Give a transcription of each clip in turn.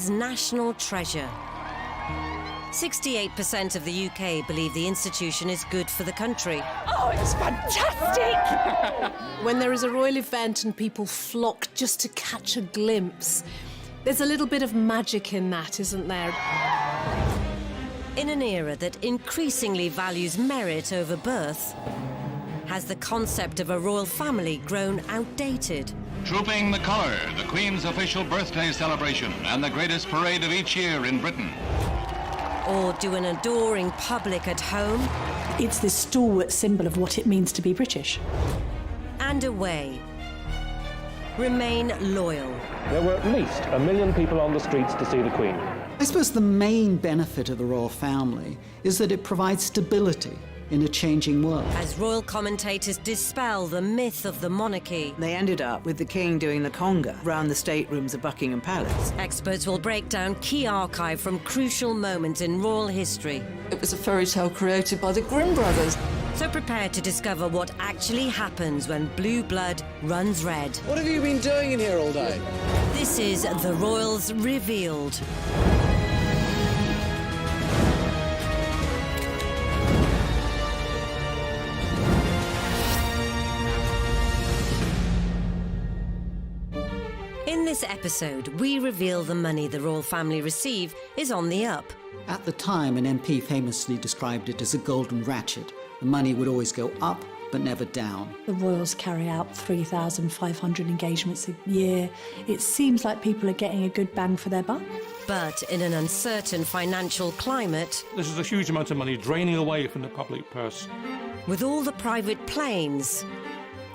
national treasure. 68% of the UK believe the institution is good for the country. Oh, it's fantastic! When there is a royal event and people flock just to catch a glimpse, there's a little bit of magic in that, isn't there? In an era that increasingly values merit over birth, has the concept of a royal family grown outdated? Trooping the colour, the Queen's official birthday celebration and the greatest parade of each year in Britain. Or do an adoring public at home? It's this stalwart symbol of what it means to be British. And away. Remain loyal. There were at least 1 million people on the streets to see the Queen. I suppose the main benefit of the royal family is that it provides stability in a changing world. As royal commentators dispel the myth of the monarchy, They ended up with the king doing the conga round the staterooms of Buckingham Palace. experts will break down key archive from crucial moments in royal history. It was a fairy tale created by the Grimm brothers. So prepare to discover what actually happens when blue blood runs red. What have you been doing in here all day? This is The Royals Revealed. In this episode, we reveal the money the royal family receive is on the up. At the time, an MP famously described it as a golden ratchet. The money would always go up, but never down. The royals carry out 3,500 engagements a year. It seems like people are getting a good bang for their buck. But in an uncertain financial climate, This is a huge amount of money draining away from the public purse. with all the private planes,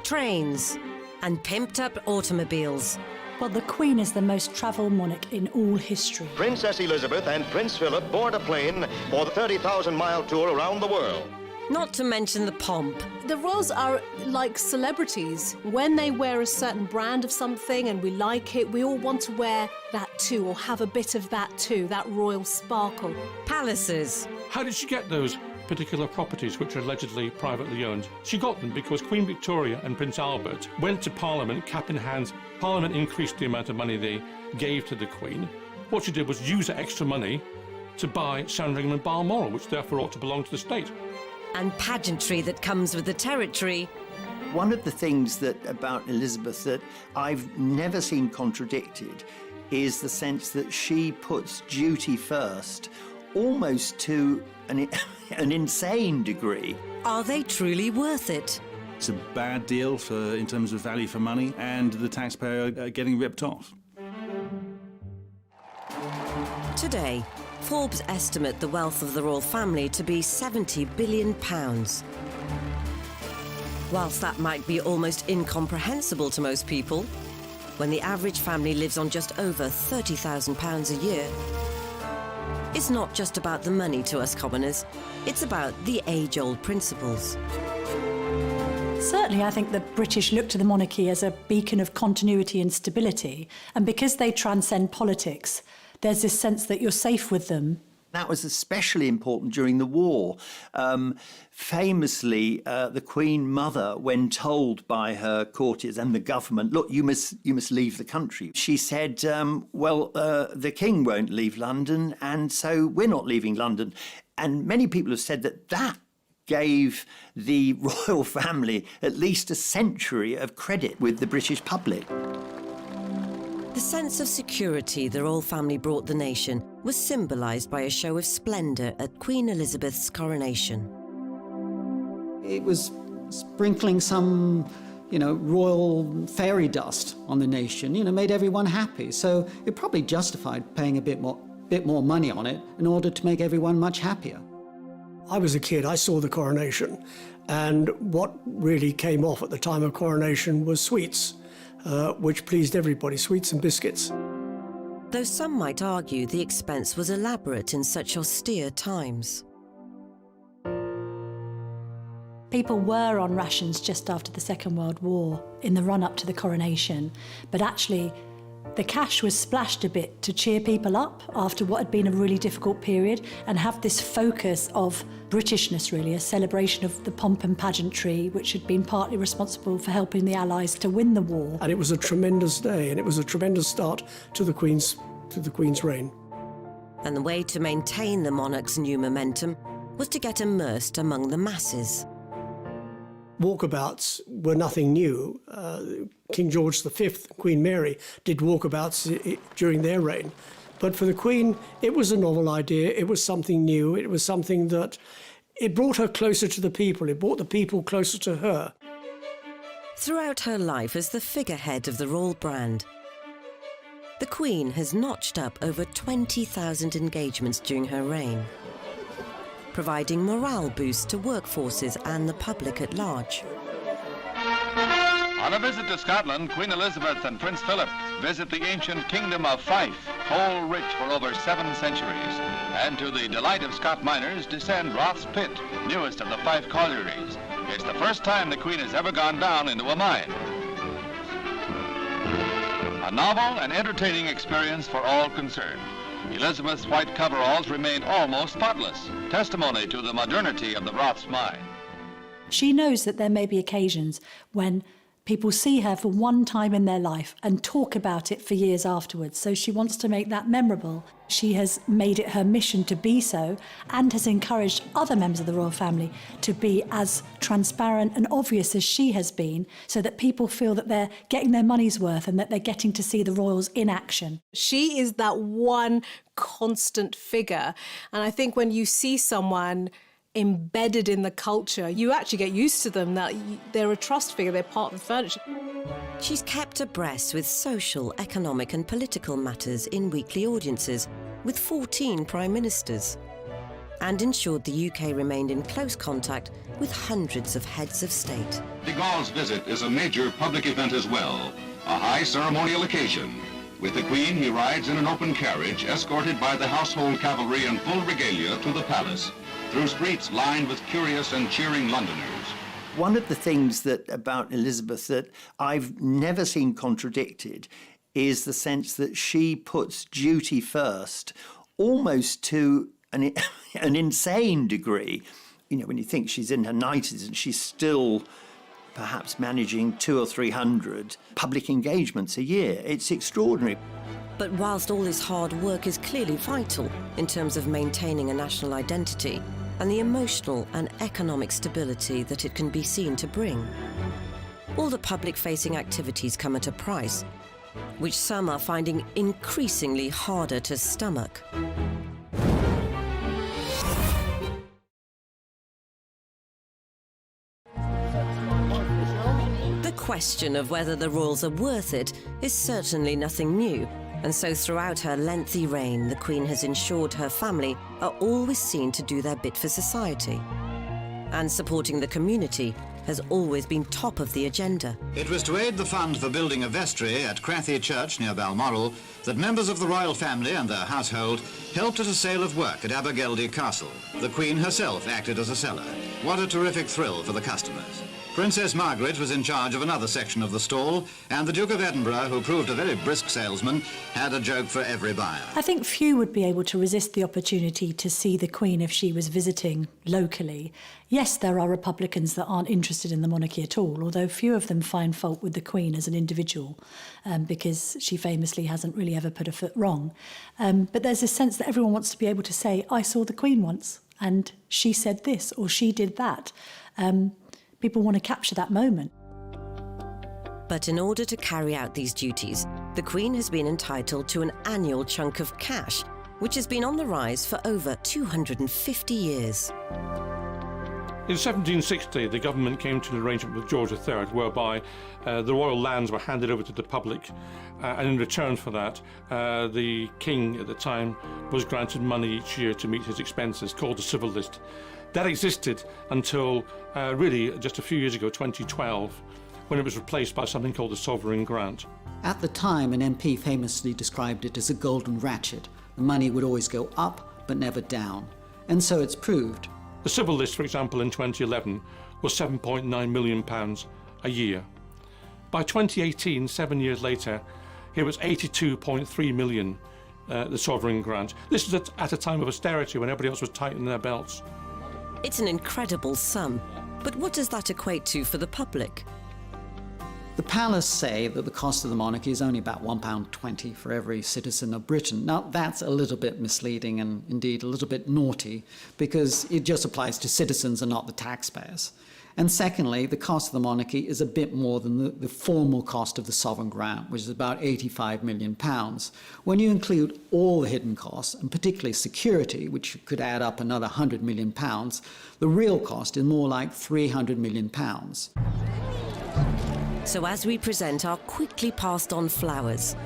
trains, and pimped-up automobiles, Well, the Queen is the most travelled monarch in all history. Princess Elizabeth and Prince Philip board a plane for the 30,000-mile tour around the world. not to mention the pomp. The royals are like celebrities. When they wear a certain brand of something and we like it, we all want to wear that too, or have a bit of that too, that royal sparkle. Palaces, How did she get those particular properties which are allegedly privately owned? She got them because Queen Victoria and Prince Albert went to Parliament cap in hand. Parliament increased the amount of money they gave to the Queen. What she did was use that extra money to buy Sandringham and Balmoral, which therefore ought to belong to the state. and pageantry that comes with the territory. One of the things that about Elizabeth that I've never seen contradicted is the sense that she puts duty first, almost to an insane degree. Are they truly worth it? It's a bad deal in terms of value for money, and the taxpayer getting ripped off. Today, Forbes estimate the wealth of the royal family to be £70 billion. Whilst that might be almost incomprehensible to most people, when the average family lives on just over £30,000 a year, it's not just about the money to us commoners, it's about the age-old principles. Certainly, I think the British look to the monarchy as a beacon of continuity and stability, and because they transcend politics, there's this sense that you're safe with them. That was especially important during the war. Famously, the Queen Mother, when told by her courtiers and the government, look, you must leave the country, she said, the King won't leave London, and so we're not leaving London. And many people have said that gave the royal family at least a century of credit with the British public. The sense of security the royal family brought the nation was symbolised by a show of splendour at Queen Elizabeth's coronation. It was sprinkling some, royal fairy dust on the nation, made everyone happy. So it probably justified paying a bit more money on it in order to make everyone much happier. I was a kid, I saw the coronation, and what really came off at the time of coronation was sweets, which pleased everybody, sweets and biscuits. Though some might argue the expense was elaborate in such austere times. People were on rations just after the Second World War, in the run-up to the coronation, but actually the cash was splashed a bit to cheer people up after what had been a really difficult period and have this focus of Britishness, really, a celebration of the pomp and pageantry, which had been partly responsible for helping the Allies to win the war. And it was a tremendous day, and it was a tremendous start to the Queen's to the Queen's reign. And the way to maintain the monarch's new momentum was to get immersed among the masses. Walkabouts were nothing new. King George V, Queen Mary, did walkabouts during their reign. But for the Queen, it was a novel idea. It was something new. It was something that it brought her closer to the people. It brought the people closer to her. Throughout her life as the figurehead of the royal brand, the Queen has notched up over 20,000 engagements during her reign, providing morale boosts to workforces and the public at large. On a visit to Scotland, Queen Elizabeth and Prince Philip visit the ancient kingdom of Fife, coal rich for over 7 centuries. And to the delight of Scot miners, descend Roth's Pit, newest of the Fife collieries. It's the first time the Queen has ever gone down into a mine. A novel and entertaining experience for all concerned. Elizabeth's white coveralls remain almost spotless, testimony to the modernity of the Roth's mine. She knows that there may be occasions when people see her for one time in their life and talk about it for years afterwards. So she wants to make that memorable. She has made it her mission to be so and has encouraged other members of the royal family to be as transparent and obvious as she has been, so that people feel that they're getting their money's worth and that they're getting to see the royals in action. She is that one constant figure. And I think when you see someone embedded in the culture, you actually get used to them, that they're a trust figure, they're part of the furniture. She's kept abreast with social, economic and political matters in weekly audiences with 14 prime ministers, and ensured the UK remained in close contact with hundreds of heads of state. De Gaulle's visit is a major public event as well, a high ceremonial occasion. With the Queen, he rides in an open carriage, escorted by the household cavalry in full regalia to the palace, through streets lined with curious and cheering Londoners. One of the things about Elizabeth that I've never seen contradicted is the sense that she puts duty first, almost to an insane degree. You know, when you think she's in her 90s and she's still perhaps managing 200 or 300 public engagements a year. It's extraordinary. But whilst all this hard work is clearly vital in terms of maintaining a national identity and the emotional and economic stability that it can be seen to bring, all the public-facing activities come at a price, which some are finding increasingly harder to stomach. The question of whether the royals are worth it is certainly nothing new, and so throughout her lengthy reign, the Queen has ensured her family are always seen to do their bit for society. And supporting the community has always been top of the agenda. It was to aid the fund for building a vestry at Crathy Church near Balmoral that members of the royal family and their household helped at a sale of work at Abergeldy Castle. The Queen herself acted as a seller. What a terrific thrill for the customers. Princess Margaret was in charge of another section of the stall, and the Duke of Edinburgh, who proved a very brisk salesman, had a joke for every buyer. I think few would be able to resist the opportunity to see the Queen if she was visiting locally. Yes, there are Republicans that aren't interested in the monarchy at all, although few of them find fault with the Queen as an individual, because she famously hasn't really ever put a foot wrong. But there's a sense that everyone wants to be able to say, I saw the Queen once, and she said this, or she did that. People want to capture that moment. But in order to carry out these duties, the Queen has been entitled to an annual chunk of cash, which has been on the rise for over 250 years. In 1760, the government came to an arrangement with George III whereby the royal lands were handed over to the public, and in return for that, the king at the time was granted money each year to meet his expenses, called the civil list. That existed until really just a few years ago, 2012, when it was replaced by something called the sovereign grant. At the time, an MP famously described it as a golden ratchet. The money would always go up, but never down. And so it's proved. The civil list, for example, in 2011 was £7.9 million a year. By 2018, 7 years later, it was £82.3 million, the sovereign grant. This was at a time of austerity when everybody else was tightening their belts. It's an incredible sum, but what does that equate to for the public? The palace say that the cost of the monarchy is only about £1.20 for every citizen of Britain. Now, that's a little bit misleading and indeed a little bit naughty, because it just applies to citizens and not the taxpayers. And secondly, the cost of the monarchy is a bit more than the formal cost of the sovereign grant, which is about £85 million. When you include all the hidden costs, and particularly security, which could add up another £100 million, the real cost is more like £300 million. So as we present our quickly passed on flowers,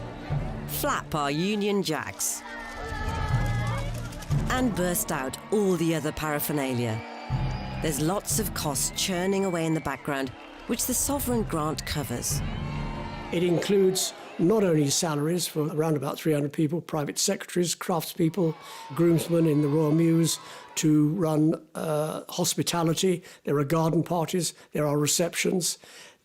flap our Union Jacks, and burst out all the other paraphernalia, there's lots of costs churning away in the background, which the sovereign grant covers. It includes not only salaries for around about 300 people, private secretaries, craftspeople, groomsmen in the Royal Mews, to run hospitality. There are garden parties, there are receptions.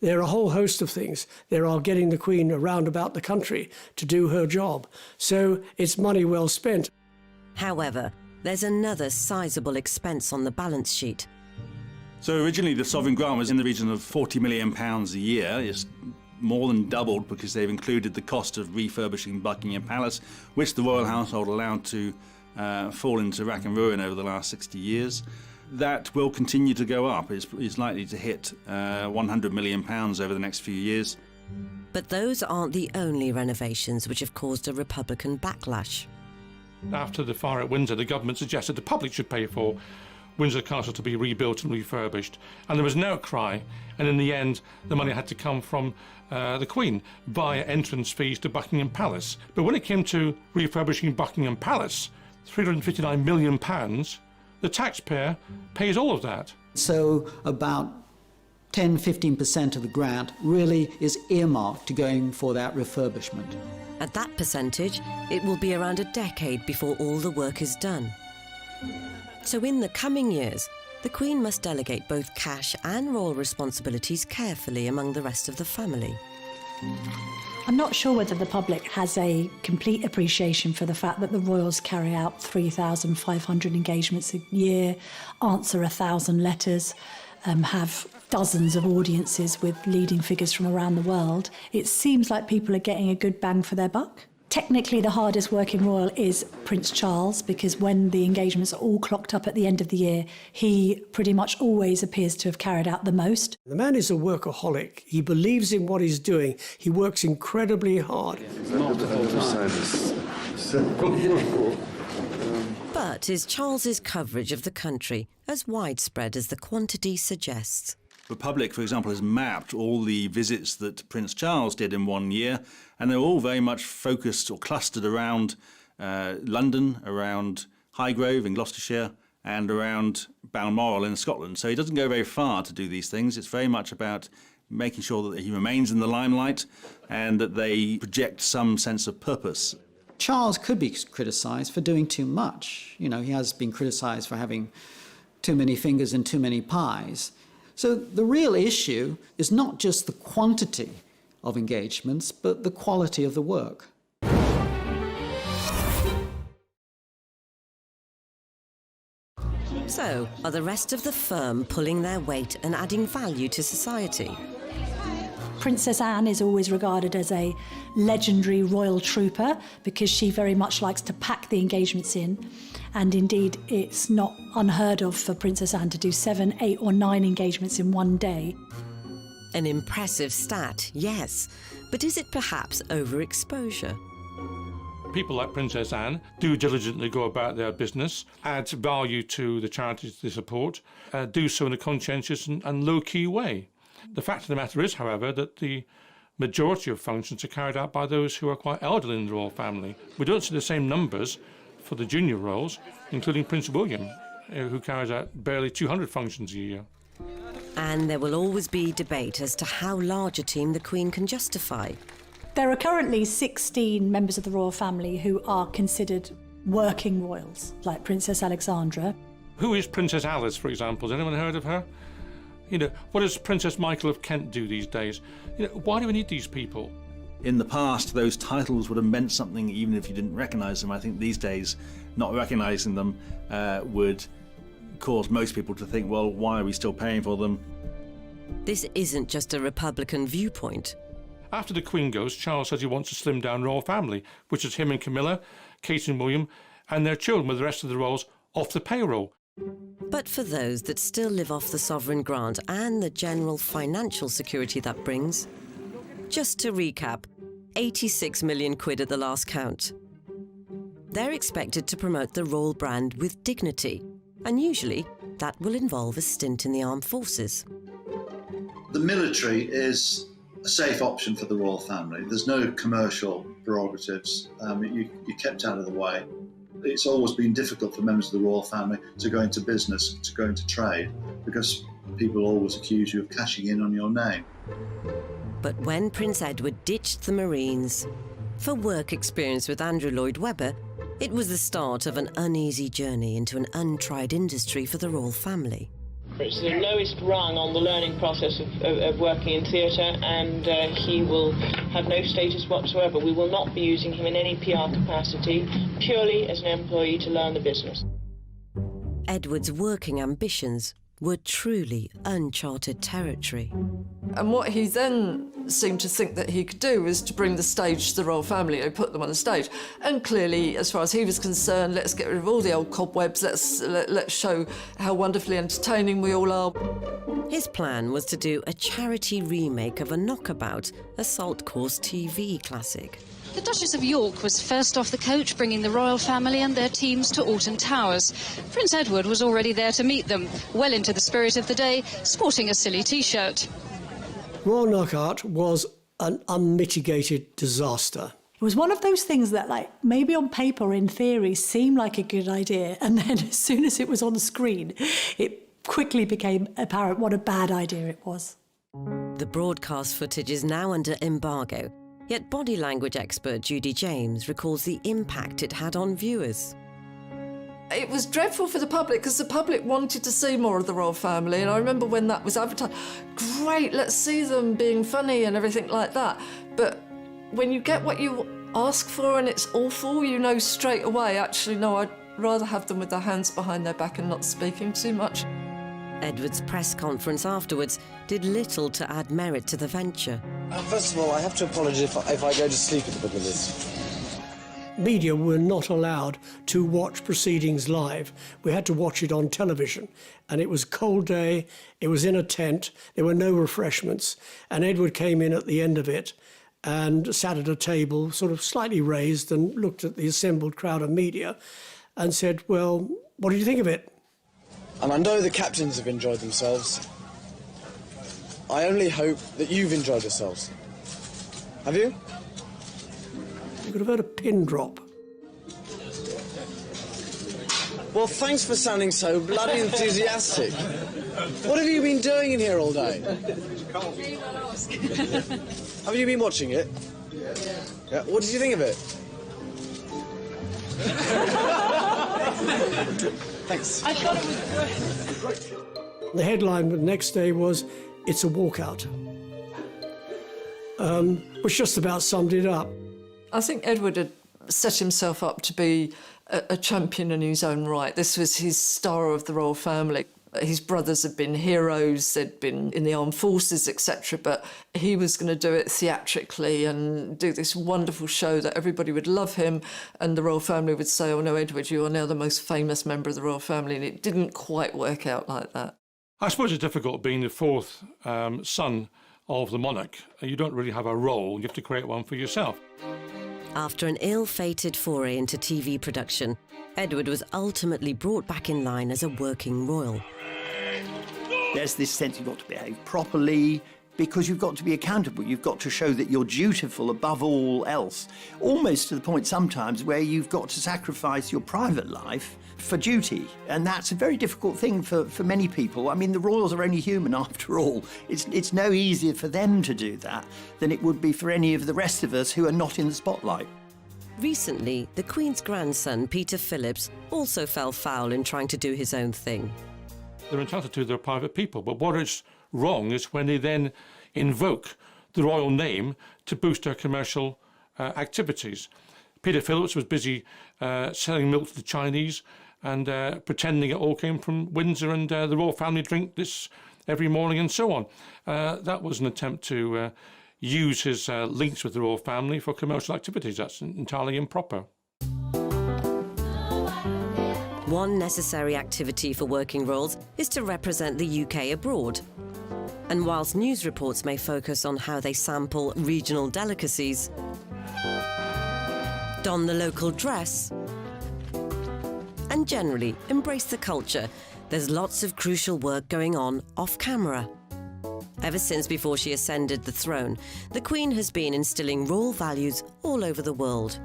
There are a whole host of things. There are getting the Queen around about the country to do her job. So it's money well spent. However, there's another sizable expense on the balance sheet. So originally the sovereign grant was in the region of £40 million a year. It's more than doubled because they've included the cost of refurbishing Buckingham Palace, which the royal household allowed to fall into rack and ruin over the last 60 years. That will continue to go up. It's likely to hit £100 million over the next few years. But those aren't the only renovations which have caused a Republican backlash. After the fire at Windsor, the government suggested the public should pay for Windsor Castle to be rebuilt and refurbished. And there was an outcry, and in the end, the money had to come from the Queen via entrance fees to Buckingham Palace. But when it came to refurbishing Buckingham Palace, £359 million, the taxpayer pays all of that. So about 10-15% of the grant really is earmarked to going for that refurbishment. At that percentage, it will be around a decade before all the work is done. So in the coming years, the Queen must delegate both cash and royal responsibilities carefully among the rest of the family. I'm not sure whether the public has a complete appreciation for the fact that the royals carry out 3,500 engagements a year, answer 1,000 letters, have dozens of audiences with leading figures from around the world. It seems like people are getting a good bang for their buck. Technically, the hardest working royal is Prince Charles, because when the engagements are all clocked up at the end of the year, he pretty much always appears to have carried out the most. The man is a workaholic. He believes in what he's doing. He works incredibly hard. But is Charles's coverage of the country as widespread as the quantity suggests? The public, for example, has mapped all the visits that Prince Charles did in one year, and they're all very much focused or clustered around London, around Highgrove in Gloucestershire, and around Balmoral in Scotland. So he doesn't go very far to do these things. It's very much about making sure that he remains in the limelight and that they project some sense of purpose. Charles could be criticised for doing too much. You know, he has been criticised for having too many fingers in too many pies. So the real issue is not just the quantity of engagements, but the quality of the work. So, are the rest of the firm pulling their weight and adding value to society? Princess Anne is always regarded as a legendary royal trooper because she very much likes to pack the engagements in. And indeed, it's not unheard of for Princess Anne to do 7, 8 or 9 engagements in one day. An impressive stat, yes. But is it perhaps overexposure? People like Princess Anne do diligently go about their business, add value to the charities they support, do so in a conscientious and low-key way. The fact of the matter is, however, that the majority of functions are carried out by those who are quite elderly in the royal family. We don't see the same numbers for the junior royals, including Prince William, who carries out barely 200 functions a year. And there will always be debate as to how large a team the Queen can justify. There are currently 16 members of the royal family who are considered working royals, like Princess Alexandra. Who is Princess Alice, for example? Has anyone heard of her? You know, what does Princess Michael of Kent do these days? You know, why do we need these people? In the past, those titles would have meant something even if you didn't recognise them. I think these days, not recognising them would cause most people to think, well, why are we still paying for them? This isn't just a Republican viewpoint. After the Queen goes, Charles says he wants to slim down the royal family, which is him and Camilla, Kate and William, and their children with the rest of the royals off the payroll. But for those that still live off the sovereign grant and the general financial security that brings, just to recap, 86 million quid at the last count. They're expected to promote the royal brand with dignity, and usually that will involve a stint in the armed forces. The military is a safe option for the royal family. There's no commercial prerogatives. You're kept out of the way. It's always been difficult for members of the royal family to go into business, to go into trade, because people always accuse you of cashing in on your name. But when Prince Edward ditched the Marines for work experience with Andrew Lloyd Webber, it was the start of an uneasy journey into an untried industry for the royal family. It's the lowest rung on the learning process of working in theatre, and he will have no status whatsoever. We will not be using him in any PR capacity, purely as an employee to learn the business. Edward's working ambitions were truly uncharted territory. And what he then seemed to think that he could do was to bring the stage to the royal family and put them on the stage. And clearly, as far as he was concerned, let's get rid of all the old cobwebs, let's show how wonderfully entertaining we all are. His plan was to do a charity remake of a knockabout assault course TV classic. The Duchess of York was first off the coach, bringing the royal family and their teams to Alton Towers. Prince Edward was already there to meet them, well into the spirit of the day, sporting a silly T-shirt. Royal Knockout was an unmitigated disaster. It was one of those things that, like, maybe on paper or in theory seemed like a good idea, and then as soon as it was on the screen, it quickly became apparent what a bad idea it was. The broadcast footage is now under embargo, yet body language expert Judy James recalls the impact it had on viewers. It was dreadful for the public because the public wanted to see more of the royal family, and I remember when that was advertised, great, let's see them being funny and everything like that. But when you get what you ask for and it's awful, you know straight away, actually, no, I'd rather have them with their hands behind their back and not speaking too much. Edward's press conference afterwards did little to add merit to the venture. First of all, I have to apologise if I go to sleep at the middle of this. Media were not allowed to watch proceedings live. We had to watch it on television. And it was a cold day, it was in a tent, there were no refreshments. And Edward came in at the end of it and sat at a table, sort of slightly raised, and looked at the assembled crowd of media and said, well, what do you think of it? And I know the captains have enjoyed themselves. I only hope that you've enjoyed yourselves. Have you? You could have heard a pin drop. Well, thanks for sounding so bloody enthusiastic. What have you been doing in here all day? Have you been watching it? Yeah. What did you think of it? Thanks. I thought it was great. The headline the next day was, "It's a walkout," which just about summed it up. I think Edward had set himself up to be a champion in his own right. This was his star of the royal family. His brothers had been heroes, they'd been in the armed forces, etc., but he was going to do it theatrically and do this wonderful show that everybody would love him, and the royal family would say, oh no, Edward, you are now the most famous member of the royal family, and it didn't quite work out like that. I suppose it's difficult being the fourth son of the monarch. You don't really have a role, you have to create one for yourself. After an ill-fated foray into TV production, Edward was ultimately brought back in line as a working royal. There's this sense you've got to behave properly because you've got to be accountable. You've got to show that you're dutiful above all else, almost to the point sometimes where you've got to sacrifice your private life for duty. And that's a very difficult thing for many people. I mean, the royals are only human after all. It's no easier for them to do that than it would be for any of the rest of us who are not in the spotlight. Recently, the Queen's grandson, Peter Phillips, also fell foul in trying to do his own thing. They're entitled to their private people, but what is wrong is when they then invoke the royal name to boost their commercial activities. Peter Phillips was busy selling milk to the Chinese and pretending it all came from Windsor, and the royal family drink this every morning and so on. That was an attempt to use his links with the royal family for commercial activities. That's entirely improper. One necessary activity for working royals is to represent the UK abroad. And whilst news reports may focus on how they sample regional delicacies, don the local dress, and generally embrace the culture, there's lots of crucial work going on off camera. Ever since before she ascended the throne, the Queen has been instilling royal values all over the world.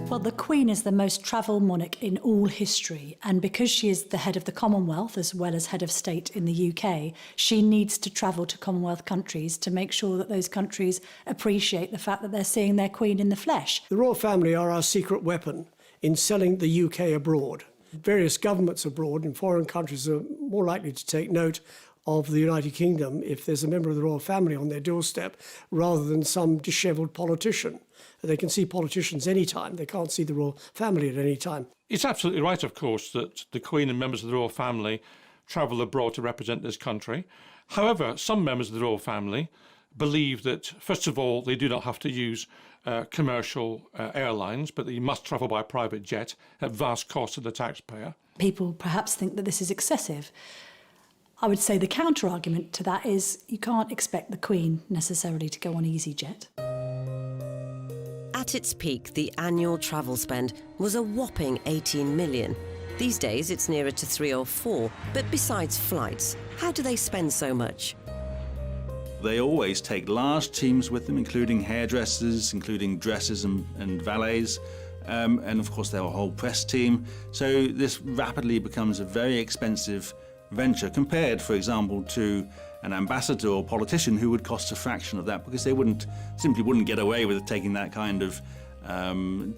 Well, the Queen is the most travelled monarch in all history, and because she is the head of the Commonwealth as well as head of state in the UK, she needs to travel to Commonwealth countries to make sure that those countries appreciate the fact that they're seeing their Queen in the flesh. The royal family are our secret weapon in selling the UK abroad. Various governments abroad in foreign countries are more likely to take note of the United Kingdom if there's a member of the royal family on their doorstep rather than some dishevelled politician. They can see politicians anytime. They can't see the royal family at any time. It's absolutely right, of course, that the Queen and members of the royal family travel abroad to represent this country. However, some members of the royal family believe that, first of all, they do not have to use commercial airlines, but they must travel by private jet at vast cost to the taxpayer. People perhaps think that this is excessive. I would say the counter-argument to that is you can't expect the Queen necessarily to go on EasyJet. At its peak, the annual travel spend was a whopping 18 million. These days, it's nearer to 3 or 4. But besides flights, how do they spend so much? They always take large teams with them, including hairdressers, including dressers and valets, and of course their whole press team. So this rapidly becomes a very expensive venture compared, for example, to an ambassador or politician who would cost a fraction of that because they simply wouldn't get away with taking that kind of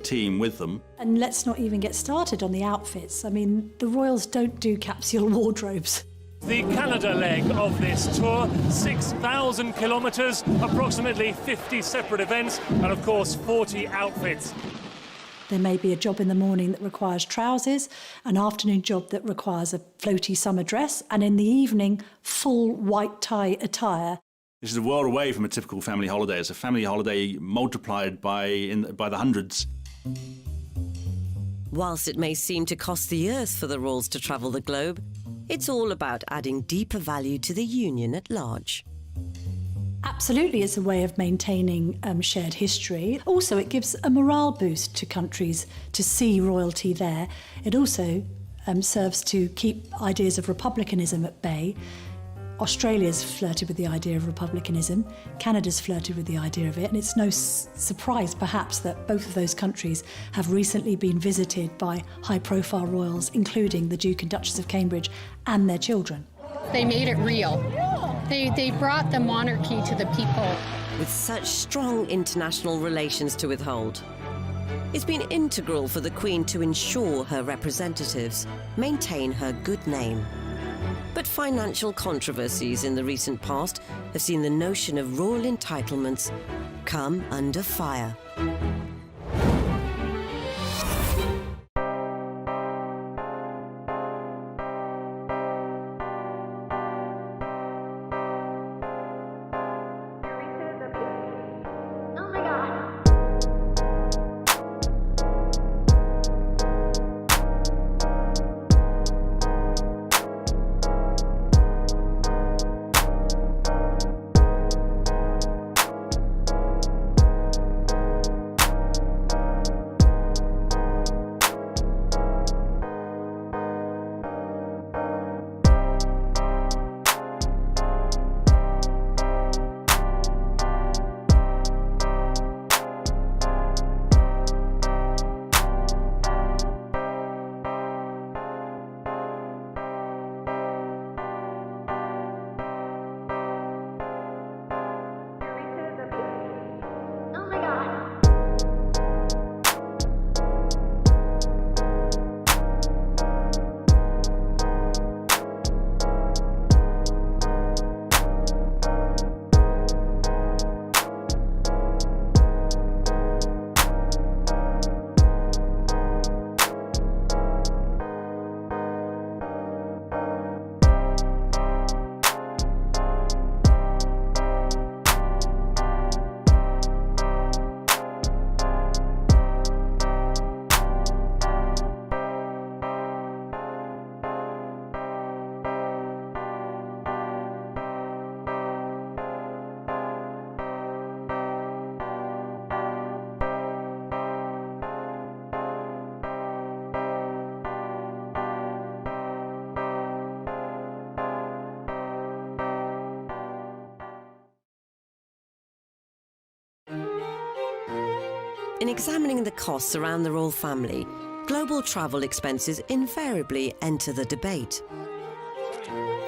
team with them. And let's not even get started on the outfits. I mean, the royals don't do capsule wardrobes. The Canada leg of this tour, 6,000 kilometres, approximately 50 separate events, and of course 40 outfits. There may be a job in the morning that requires trousers, an afternoon job that requires a floaty summer dress, and in the evening, full white tie attire. This is a world away from a typical family holiday. It's a family holiday multiplied by the hundreds. Whilst it may seem to cost the earth for the royals to travel the globe, it's all about adding deeper value to the union at large. Absolutely, it's a way of maintaining shared history. Also, it gives a morale boost to countries to see royalty there. It also serves to keep ideas of republicanism at bay. Australia's flirted with the idea of republicanism, Canada's flirted with the idea of it, and it's no surprise perhaps that both of those countries have recently been visited by high-profile royals, including the Duke and Duchess of Cambridge and their children. They made it real. They brought the monarchy to the people. With such strong international relations to withhold, it's been integral for the Queen to ensure her representatives maintain her good name. But financial controversies in the recent past have seen the notion of royal entitlements come under fire. In examining the costs around the royal family, global travel expenses invariably enter the debate.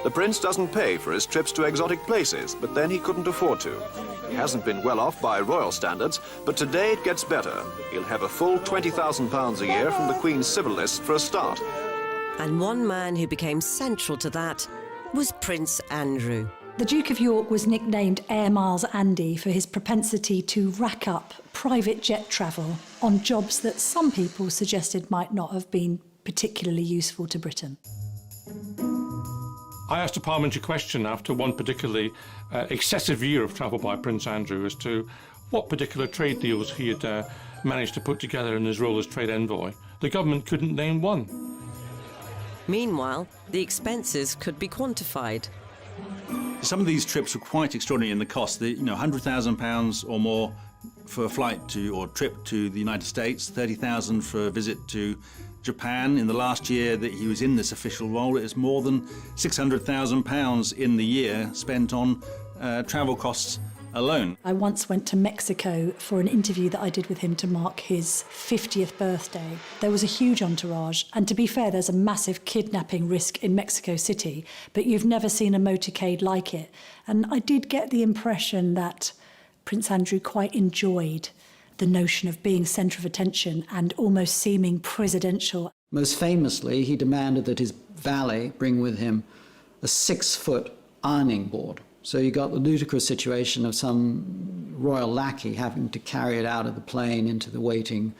The prince doesn't pay for his trips to exotic places, but then he couldn't afford to. He hasn't been well off by royal standards, but today it gets better. He'll have a full £20,000 a year from the Queen's civil list for a start. And one man who became central to that was Prince Andrew. The Duke of York was nicknamed Air Miles Andy for his propensity to rack up private jet travel on jobs that some people suggested might not have been particularly useful to Britain. I asked a parliamentary question after one particularly excessive year of travel by Prince Andrew as to what particular trade deals he had managed to put together in his role as trade envoy. The government couldn't name one. Meanwhile, the expenses could be quantified. Some of these trips were quite extraordinary in the cost. £100,000 or more for a flight to or trip to the United States, $30,000 for a visit to Japan. In the last year that he was in this official role, it was more than £600,000 in the year spent on travel costs alone. I once went to Mexico for an interview that I did with him to mark his 50th birthday. There was a huge entourage, and to be fair, there's a massive kidnapping risk in Mexico City, but you've never seen a motorcade like it. And I did get the impression that Prince Andrew quite enjoyed the notion of being centre of attention and almost seeming presidential. Most famously, he demanded that his valet bring with him a 6-foot ironing board. So you got the ludicrous situation of some royal lackey having to carry it out of the plane into the waiting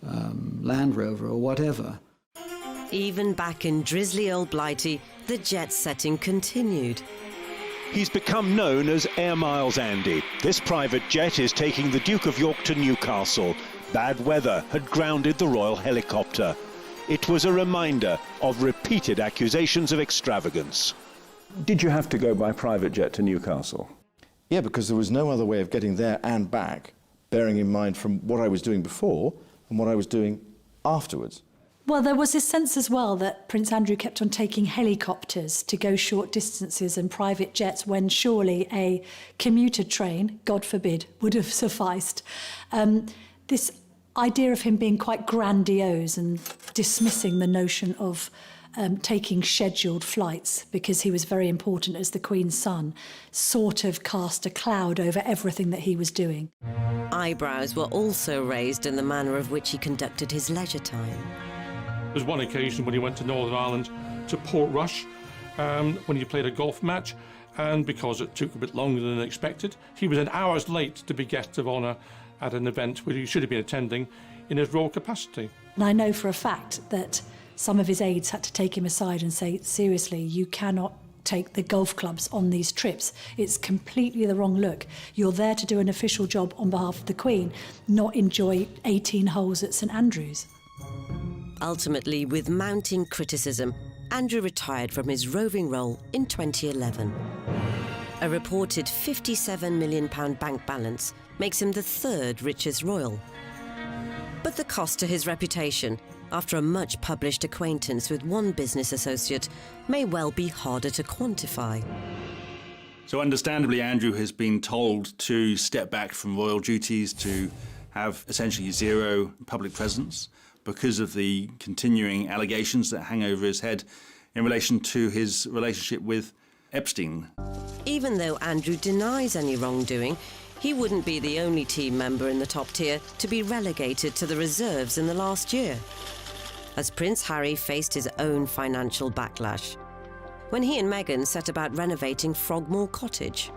Land Rover or whatever. Even back in drizzly old Blighty, the jet setting continued. He's become known as Air Miles Andy. This private jet is taking the Duke of York to Newcastle. Bad weather had grounded the royal helicopter. It was a reminder of repeated accusations of extravagance. Did you have to go by private jet to Newcastle? Yeah, because there was no other way of getting there and back, bearing in mind from what I was doing before and what I was doing afterwards. Well, there was this sense as well that Prince Andrew kept on taking helicopters to go short distances and private jets when surely a commuter train, God forbid, would have sufficed. This idea of him being quite grandiose and dismissing the notion of taking scheduled flights because he was very important as the Queen's son sort of cast a cloud over everything that he was doing. Eyebrows were also raised in the manner of which he conducted his leisure time. There was one occasion when he went to Northern Ireland to Portrush when he played a golf match, and because it took a bit longer than expected, he was an hours late to be guest of honour at an event where he should have been attending in his royal capacity. And I know for a fact that some of his aides had to take him aside and say, seriously, you cannot take the golf clubs on these trips. It's completely the wrong look. You're there to do an official job on behalf of the Queen, not enjoy 18 holes at St Andrews. Ultimately, with mounting criticism, Andrew retired from his roving role in 2011. A reported £57 million bank balance makes him the third richest royal. But the cost to his reputation, after a much-published acquaintance with one business associate, may well be harder to quantify. So understandably, Andrew has been told to step back from royal duties, to have essentially zero public presence because of the continuing allegations that hang over his head in relation to his relationship with Epstein. Even though Andrew denies any wrongdoing, he wouldn't be the only team member in the top tier to be relegated to the reserves in the last year, as Prince Harry faced his own financial backlash when he and Meghan set about renovating Frogmore Cottage.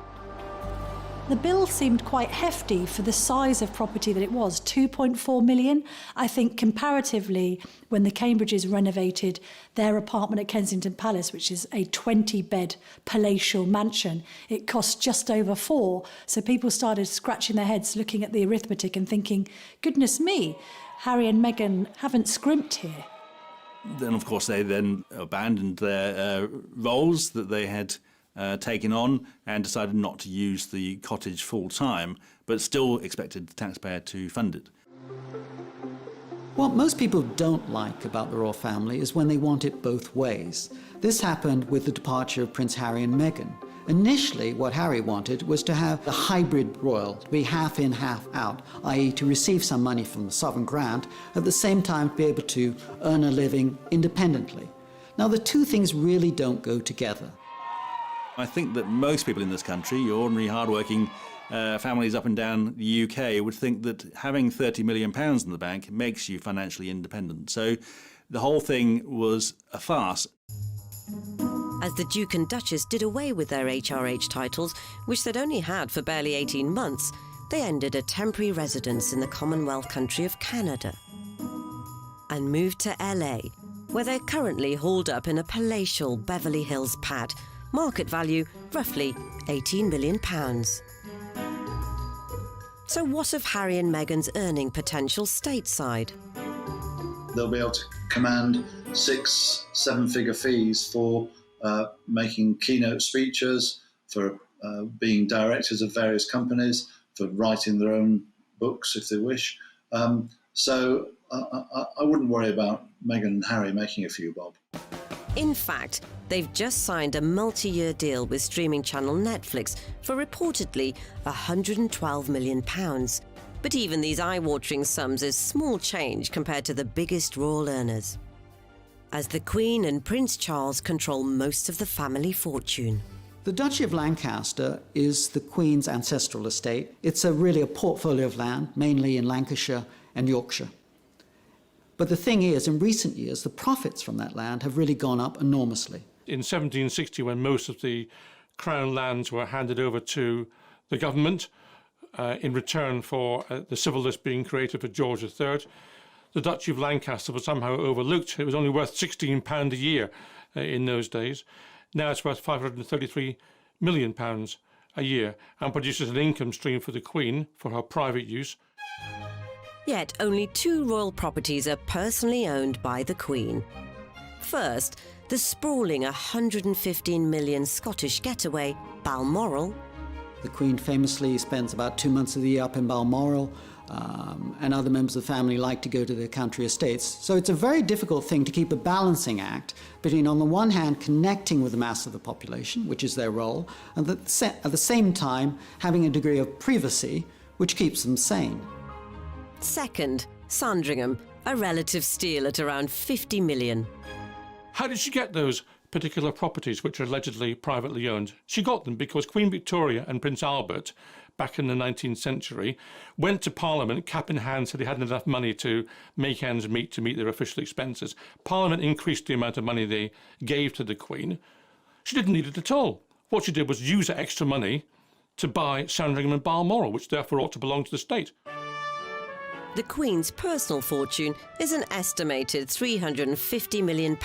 The bill seemed quite hefty for the size of property that it was, 2.4 million. I think comparatively, when the Cambridges renovated their apartment at Kensington Palace, which is a 20-bed palatial mansion, it cost just over 4. So people started scratching their heads, looking at the arithmetic and thinking, goodness me, Harry and Meghan haven't scrimped here. Then, of course, they then abandoned their roles that they had taken on and decided not to use the cottage full-time, but still expected the taxpayer to fund it. What most people don't like about the royal family is when they want it both ways. This happened with the departure of Prince Harry and Meghan. Initially, what Harry wanted was to have a hybrid royal, to be half in, half out, i.e. to receive some money from the sovereign grant, at the same time be able to earn a living independently. Now, the two things really don't go together. I think that most people in this country, your ordinary hard-working families up and down the UK, would think that having £30 million in the bank makes you financially independent. So the whole thing was a farce. As the Duke and Duchess did away with their HRH titles, which they'd only had for barely 18 months, they ended a temporary residence in the Commonwealth country of Canada and moved to LA, where they're currently hauled up in a palatial Beverly Hills pad, market value roughly £18 million. So what of Harry and Meghan's earning potential stateside? They'll be able to command 6-7-figure fees for making keynote speeches, for being directors of various companies, for writing their own books if they wish. So I wouldn't worry about Meghan and Harry making a few bob. In fact, they've just signed a multi-year deal with streaming channel Netflix for reportedly £112 million. But even these eye-watering sums is small change compared to the biggest royal earners, as the Queen and Prince Charles control most of the family fortune. The Duchy of Lancaster is the Queen's ancestral estate. It's really a portfolio of land, mainly in Lancashire and Yorkshire. But the thing is, in recent years, the profits from that land have really gone up enormously. In 1760, when most of the Crown lands were handed over to the government in return for the civil list being created for George III, the Duchy of Lancaster was somehow overlooked. It was only worth £16 a year in those days. Now it's worth £533 million a year and produces an income stream for the Queen for her private use. Yet only 2 royal properties are personally owned by the Queen. First, the sprawling £115 million Scottish getaway, Balmoral. The Queen famously spends about 2 months of the year up in Balmoral, and other members of the family like to go to their country estates. So it's a very difficult thing to keep a balancing act between, on the one hand, connecting with the mass of the population, which is their role, and at the same time having a degree of privacy, which keeps them sane. Second, Sandringham, a relative steal at around £50 million. How did she get those particular properties, which are allegedly privately owned? She got them because Queen Victoria and Prince Albert, back in the 19th century, went to Parliament, cap in hand, said they hadn't enough money to make ends meet to meet their official expenses. Parliament increased the amount of money they gave to the Queen. She didn't need it at all. What she did was use that extra money to buy Sandringham and Balmoral, which therefore ought to belong to the state. The Queen's personal fortune is an estimated £350 million,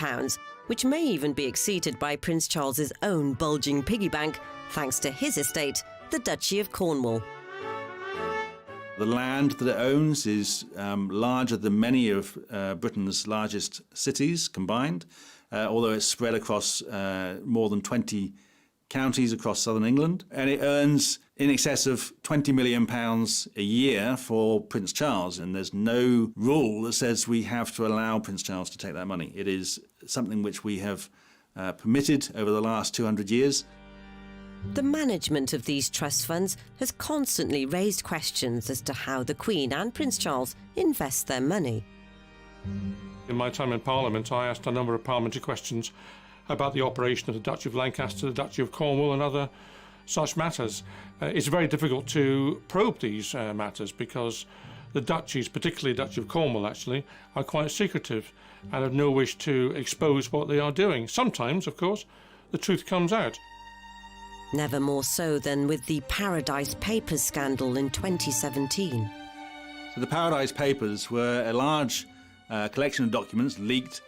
which may even be exceeded by Prince Charles's own bulging piggy bank, thanks to his estate, the Duchy of Cornwall. The land that it owns is larger than many of Britain's largest cities combined, although it's spread across more than 20 counties across southern England. And it earns in excess of £20 million a year for Prince Charles. And there's no rule that says we have to allow Prince Charles to take that money. It is something which we have permitted over the last 200 years. The management of these trust funds has constantly raised questions as to how the Queen and Prince Charles invest their money. In my time in Parliament, I asked a number of parliamentary questions about the operation of the Duchy of Lancaster, the Duchy of Cornwall and other such matters. It's very difficult to probe these matters because the duchies, particularly the Duchy of Cornwall actually, are quite secretive and have no wish to expose what they are doing. Sometimes, of course, the truth comes out. Never more so than with the Paradise Papers scandal in 2017. So the Paradise Papers were a large collection of documents leaked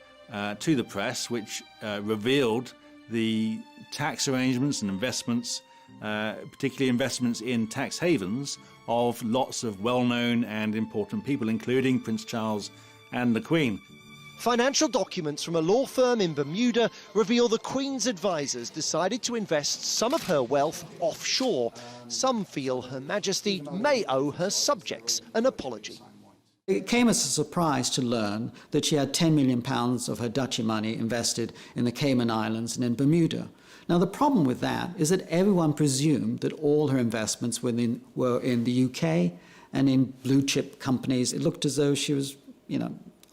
to the press, which revealed the tax arrangements and investments, particularly investments in tax havens, of lots of well-known and important people, including Prince Charles and the Queen. Financial documents from a law firm in Bermuda reveal the Queen's advisors decided to invest some of her wealth offshore. Some feel Her Majesty may owe her subjects an apology. It came as a surprise to learn that she had £10 million of her duchy money invested in the Cayman Islands and in Bermuda. Now, the problem with that is that everyone presumed that all her investments were in the UK and in blue chip companies. It looked as though she was,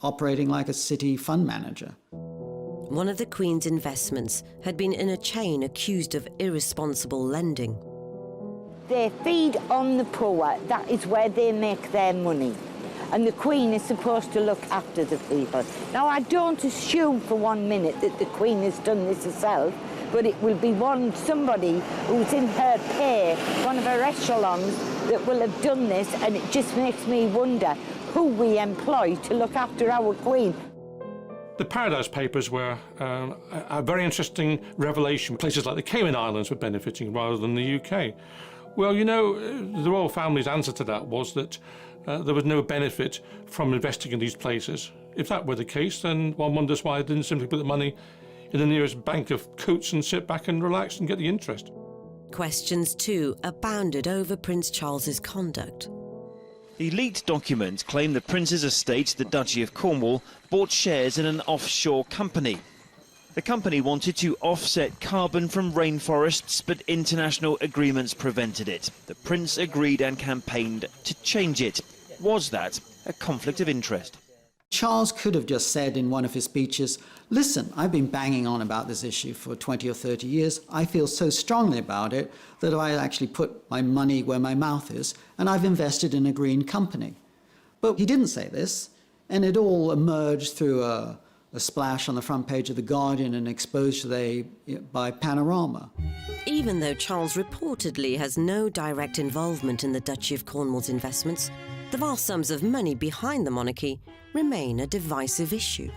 operating like a city fund manager. One of the Queen's investments had been in a chain accused of irresponsible lending. They feed on the poor. That is where they make their money. And the Queen is supposed to look after the people. Now, I don't assume for 1 minute that the Queen has done this herself, but it will be somebody who's in her pay, one of her echelons, that will have done this, and it just makes me wonder who we employ to look after our Queen. The Paradise Papers were a very interesting revelation. Places like the Cayman Islands were benefiting rather than the UK. Well, the royal family's answer to that was that there was no benefit from investing in these places. If that were the case, then one wonders why they didn't simply put the money in the nearest bank of coats and sit back and relax and get the interest. Questions, too, abounded over Prince Charles's conduct. The leaked documents claim the Prince's estate, the Duchy of Cornwall, bought shares in an offshore company. The company wanted to offset carbon from rainforests, but international agreements prevented it. The Prince agreed and campaigned to change it. Was that a conflict of interest? Charles could have just said in one of his speeches, listen, I've been banging on about this issue for 20 or 30 years. I feel so strongly about it that I actually put my money where my mouth is, and I've invested in a green company. But he didn't say this, and it all emerged through a splash on the front page of The Guardian and exposed today by Panorama. Even though Charles reportedly has no direct involvement in the Duchy of Cornwall's investments, the vast sums of money behind the monarchy remain a divisive issue.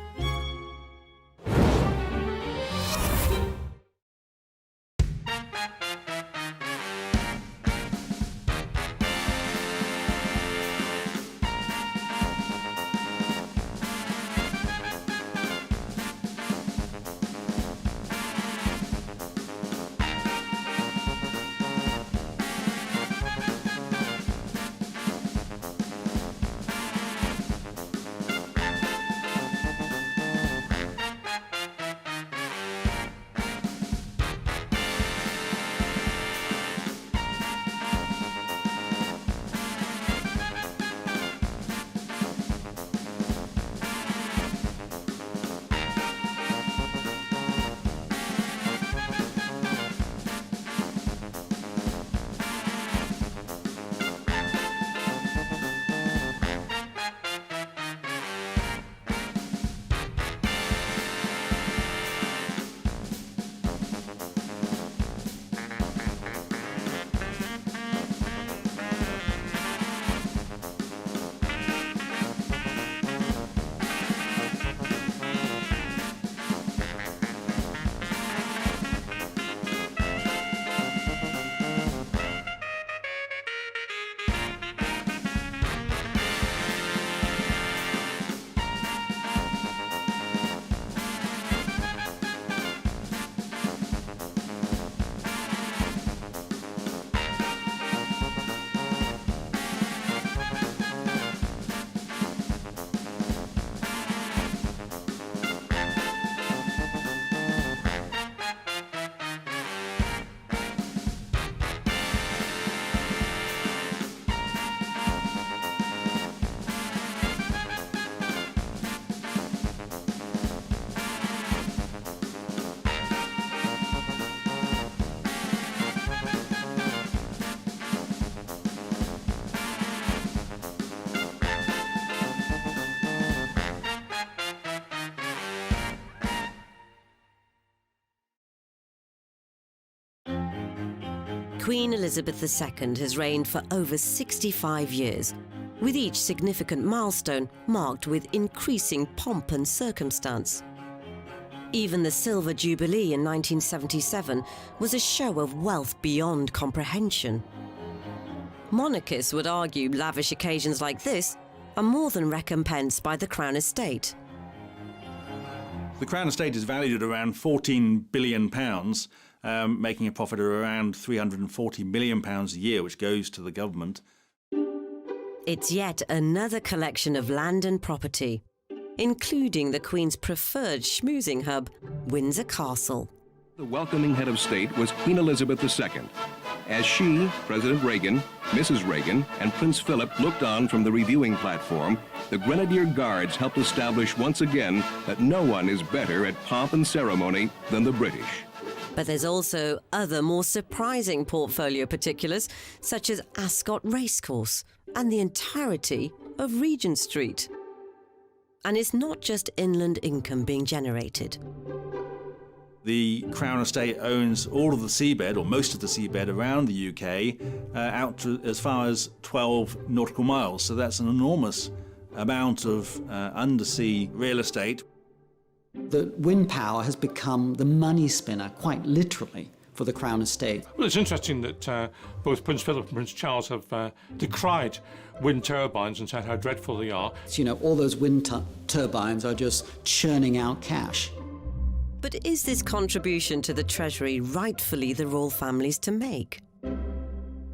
Queen Elizabeth II has reigned for over 65 years, with each significant milestone marked with increasing pomp and circumstance. Even the Silver Jubilee in 1977 was a show of wealth beyond comprehension. Monarchists would argue lavish occasions like this are more than recompensed by the Crown Estate. The Crown Estate is valued at around £14 billion, making a profit of around £340 million a year, which goes to the government. It's yet another collection of land and property, including the Queen's preferred schmoozing hub, Windsor Castle. The welcoming head of state was Queen Elizabeth II, as she, President Reagan, Mrs. Reagan, and Prince Philip looked on from the reviewing platform. The Grenadier Guards helped establish once again that no one is better at pomp and ceremony than the British. But there's also other more surprising portfolio particulars, such as Ascot Racecourse and the entirety of Regent Street. And it's not just inland income being generated. The Crown Estate owns all of the seabed, or most of the seabed around the UK, out to as far as 12 nautical miles. So that's an enormous amount of undersea real estate. The wind power has become the money spinner, quite literally, for the Crown Estate. Well, it's interesting that both Prince Philip and Prince Charles have decried wind turbines and said how dreadful they are. You know, all those wind turbines are just churning out cash. But is this contribution to the Treasury rightfully the royal family's to make?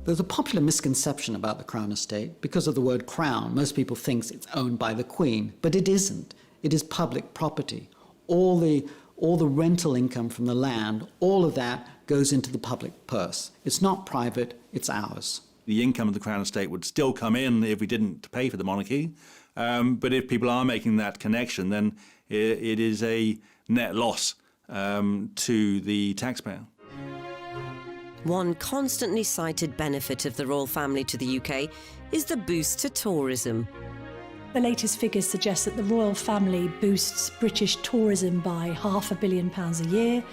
There's a popular misconception about the Crown Estate. Because of the word crown, most people think it's owned by the Queen, but it isn't. It is public property. All the rental income from the land, all of that goes into the public purse. It's not private, it's ours. The income of the Crown Estate would still come in if we didn't pay for the monarchy. But if people are making that connection, then it is a net loss to the taxpayer. One constantly cited benefit of the royal family to the UK is the boost to tourism. The latest figures suggest that the royal family boosts British tourism by £500 million a year.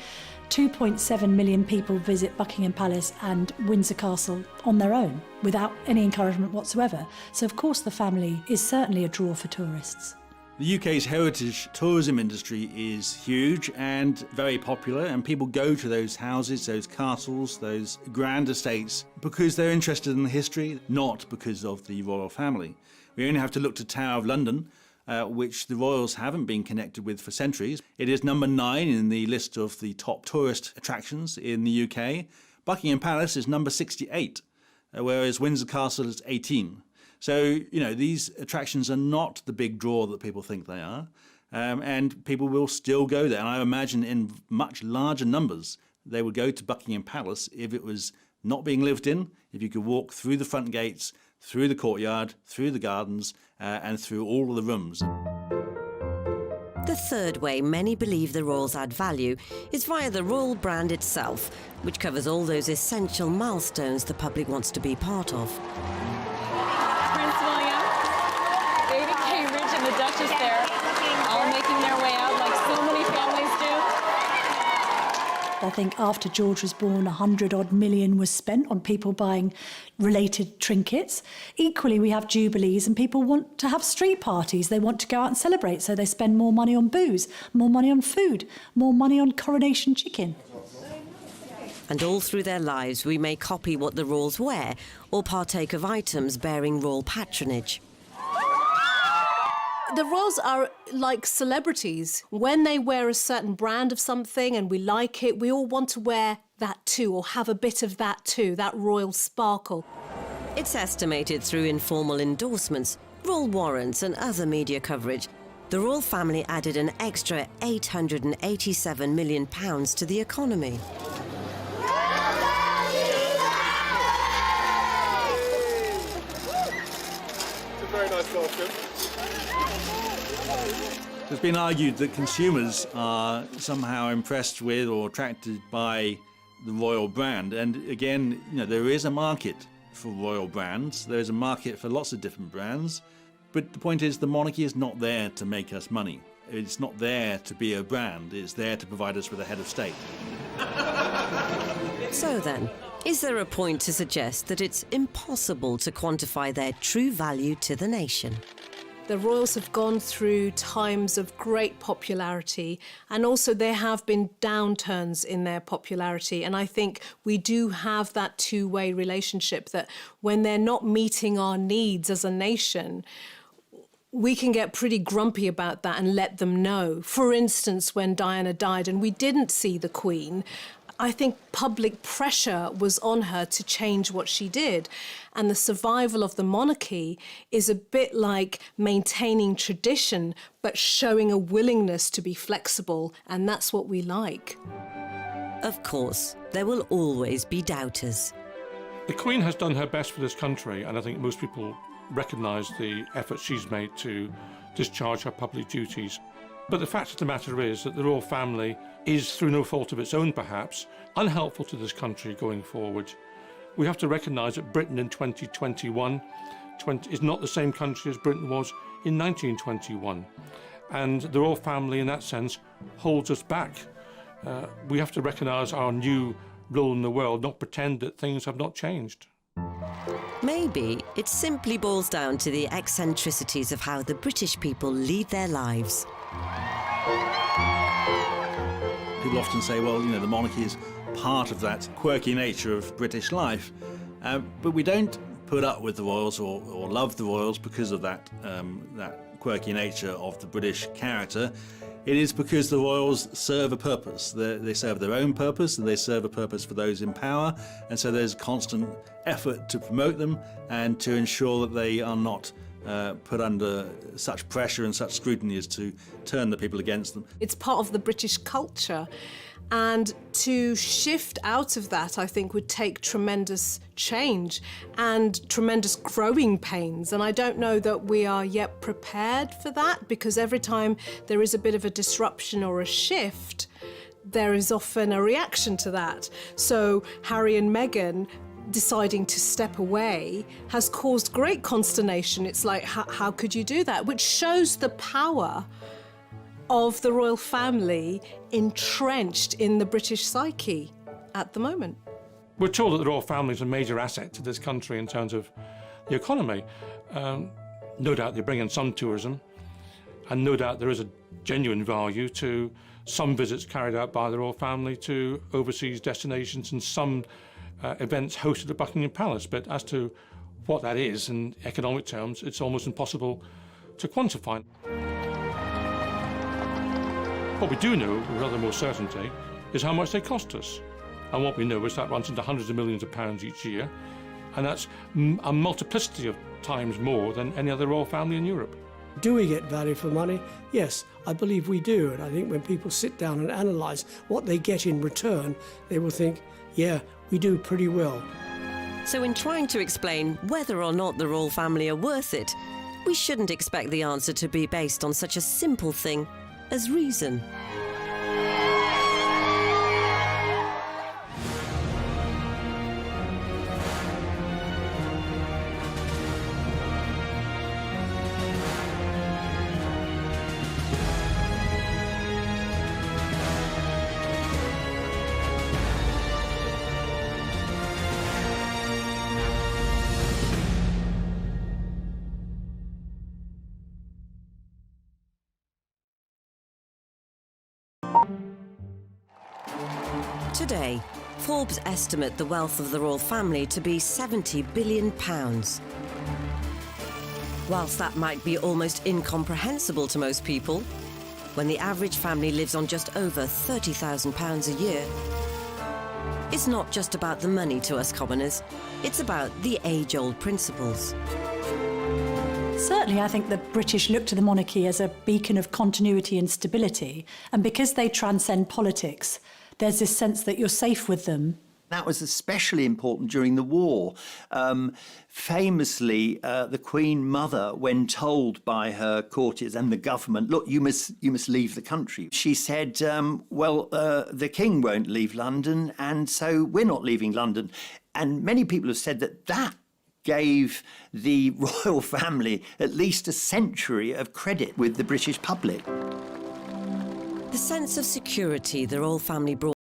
2.7 million people visit Buckingham Palace and Windsor Castle on their own, without any encouragement whatsoever. So of course the family is certainly a draw for tourists. The UK's heritage tourism industry is huge and very popular, and people go to those houses, those castles, those grand estates because they're interested in the history, not because of the royal family. We only have to look to Tower of London, which the royals haven't been connected with for centuries. It is number 9 in the list of the top tourist attractions in the UK. Buckingham Palace is number 68, whereas Windsor Castle is 18. So, you know, these attractions are not the big draw that people think they are, and people will still go there. And I imagine in much larger numbers, they would go to Buckingham Palace if it was not being lived in, if you could walk through the front gates, through the courtyard, through the gardens, and through all of the rooms. The third way many believe the royals add value is via the royal brand itself, which covers all those essential milestones the public wants to be part of. Prince William, David Cambridge and the Duchess there, all making their way out like so many families do. I think after George was born, 100-odd million was spent on people buying related trinkets. Equally, we have jubilees and people want to have street parties. They want to go out and celebrate, so they spend more money on booze, more money on food, more money on coronation chicken. And all through their lives, we may copy what the royals wear or partake of items bearing royal patronage. The royals are like celebrities. When they wear a certain brand of something and we like it, we all want to wear that too, or have a bit of that too, that royal sparkle. It's estimated through informal endorsements, royal warrants and other media coverage, the royal family added an extra £887 million to the economy. It's a very nice costume. It's been argued that consumers are somehow impressed with or attracted by the royal brand. And again, you know, there is a market for royal brands. There is a market for lots of different brands. But the point is, the monarchy is not there to make us money. It's not there to be a brand. It's there to provide us with a head of state. So then, is there a point to suggest that it's impossible to quantify their true value to the nation? The royals have gone through times of great popularity, and also there have been downturns in their popularity. And I think we do have that two-way relationship, that when they're not meeting our needs as a nation, we can get pretty grumpy about that and let them know. For instance, when Diana died and we didn't see the Queen, I think public pressure was on her to change what she did. And the survival of the monarchy is a bit like maintaining tradition, but showing a willingness to be flexible. And that's what we like. Of course, there will always be doubters. The Queen has done her best for this country, and I think most people recognise the effort she's made to discharge her public duties. But the fact of the matter is that the royal family is, through no fault of its own perhaps, unhelpful to this country going forward. We have to recognise that Britain in 2021 is not the same country as Britain was in 1921. And the royal family, in that sense, holds us back. We have to recognise our new role in the world, not pretend that things have not changed. Maybe it simply boils down to the eccentricities of how the British people lead their lives. People often say, well, you know, the monarchy is part of that quirky nature of British life, but we don't put up with the royals or love the royals because of that quirky nature of the British character. It is because the royals serve a purpose. They serve their own purpose, and they serve a purpose for those in power, and so there's constant effort to promote them and to ensure that they are not put under such pressure and such scrutiny as to turn the people against them. It's part of the British culture, and to shift out of that, I think, would take tremendous change and tremendous growing pains. And I don't know that we are yet prepared for that, because every time there is a bit of a disruption or a shift, there is often a reaction to that. So Harry and Meghan deciding to step away has caused great consternation. It's like, how could you do that? Which shows the power of the royal family entrenched in the British psyche at the moment. We're told that the royal family is a major asset to this country in terms of the economy. No doubt they bring in some tourism, and no doubt there is a genuine value to some visits carried out by the royal family to overseas destinations and some events hosted at Buckingham Palace. But as to what that is in economic terms, it's almost impossible to quantify. What we do know, with rather more certainty, is how much they cost us. And what we know is that runs into hundreds of millions of pounds each year, and that's a multiplicity of times more than any other royal family in Europe. Do we get value for money? Yes, I believe we do. And I think when people sit down and analyse what they get in return, they will think, yeah, we do pretty well. So in trying to explain whether or not the royal family are worth it, we shouldn't expect the answer to be based on such a simple thing as reason. Today, Forbes estimate the wealth of the royal family to be £70 billion. Whilst that might be almost incomprehensible to most people, when the average family lives on just over £30,000 a year, it's not just about the money to us commoners, it's about the age-old principles. Certainly, I think the British look to the monarchy as a beacon of continuity and stability, and because they transcend politics, there's this sense that you're safe with them. That was especially important during the war. Famously, the Queen Mother, when told by her courtiers and the government, look, you must leave the country, she said, the King won't leave London, and so we're not leaving London. And many people have said that gave the royal family at least a century of credit with the British public. The sense of security the royal family brought